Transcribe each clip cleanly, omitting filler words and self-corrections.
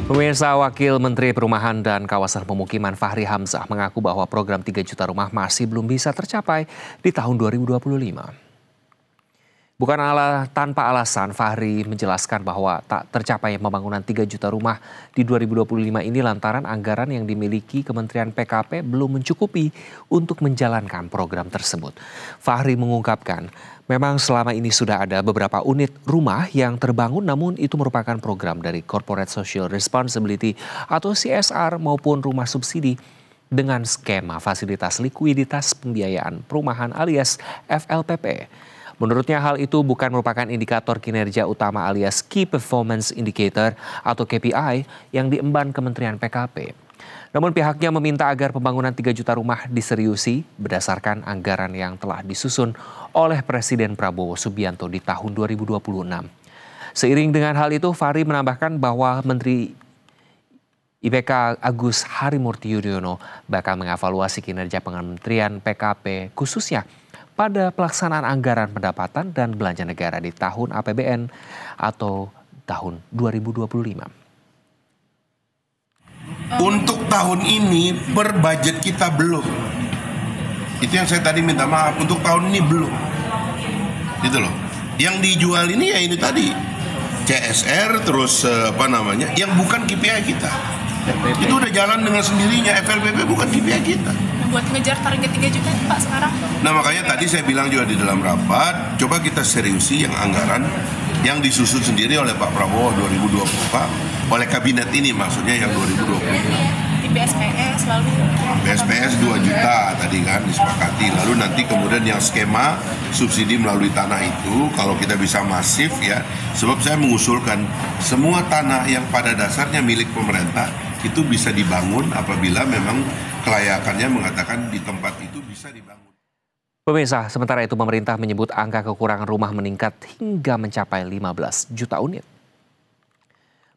Pemirsa, Wakil Menteri Perumahan dan Kawasan Pemukiman Fahri Hamzah mengaku bahwa program 3 juta rumah masih belum bisa tercapai di tahun 2025. Bukan tanpa alasan, Fahri menjelaskan bahwa tak tercapai pembangunan 3 juta rumah di 2025 ini lantaran anggaran yang dimiliki Kementerian PKP belum mencukupi untuk menjalankan program tersebut. Fahri mengungkapkan, memang selama ini sudah ada beberapa unit rumah yang terbangun, namun itu merupakan program dari Corporate Social Responsibility atau CSR maupun rumah subsidi dengan skema fasilitas likuiditas pembiayaan perumahan alias FLPP. Menurutnya hal itu bukan merupakan indikator kinerja utama alias Key Performance Indicator atau KPI yang diemban Kementerian PKP. Namun pihaknya meminta agar pembangunan 3 juta rumah diseriusi berdasarkan anggaran yang telah disusun oleh Presiden Prabowo Subianto di tahun 2026. Seiring dengan hal itu, Fahri menambahkan bahwa Menteri IPK Agus Harimurti Yudhoyono bakal mengevaluasi kinerja Kementerian PKP khususnya pada pelaksanaan anggaran pendapatan dan belanja negara di tahun APBN atau tahun 2025. Untuk tahun ini per budget kita belum. Itu yang saya tadi minta maaf, untuk tahun ini belum. Gitu loh. Yang dijual ini ya ini tadi. CSR terus yang bukan KPI kita. FLPP. Itu udah jalan dengan sendirinya, FLPP bukan KPI kita. Buat ngejar target 3 juta Pak sekarang. Nah makanya tadi saya bilang juga di dalam rapat, coba kita seriusi yang anggaran yang disusun sendiri oleh Pak Prabowo 2024, oleh kabinet ini maksudnya yang 2020. Di BSPS lalu. BSPS 2 juta tadi kan disepakati, lalu nanti kemudian yang skema subsidi melalui tanah itu kalau kita bisa masif ya, sebab saya mengusulkan semua tanah yang pada dasarnya milik pemerintah itu bisa dibangun apabila memang kelayakannya mengatakan di tempat itu bisa dibangun. Pemirsa, sementara itu pemerintah menyebut angka kekurangan rumah meningkat hingga mencapai 15 juta unit.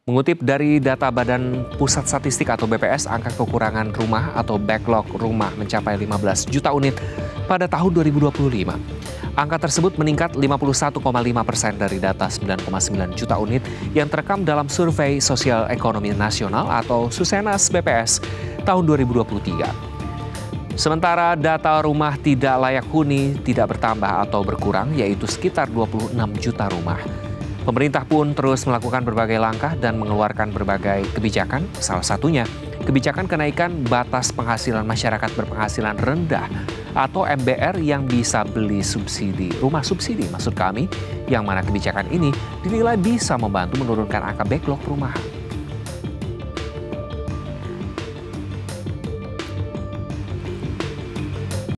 Mengutip dari data Badan Pusat Statistik atau BPS, angka kekurangan rumah atau backlog rumah mencapai 15 juta unit pada tahun 2025. Angka tersebut meningkat 51,5% dari data 9,9 juta unit yang terekam dalam Survei Sosial Ekonomi Nasional atau Susenas BPS tahun 2023. Sementara data rumah tidak layak huni tidak bertambah atau berkurang, yaitu sekitar 26 juta rumah. Pemerintah pun terus melakukan berbagai langkah dan mengeluarkan berbagai kebijakan, salah satunya kebijakan kenaikan batas penghasilan masyarakat berpenghasilan rendah atau MBR yang bisa beli subsidi, rumah subsidi maksud kami, yang mana kebijakan ini dinilai bisa membantu menurunkan angka backlog perumahan.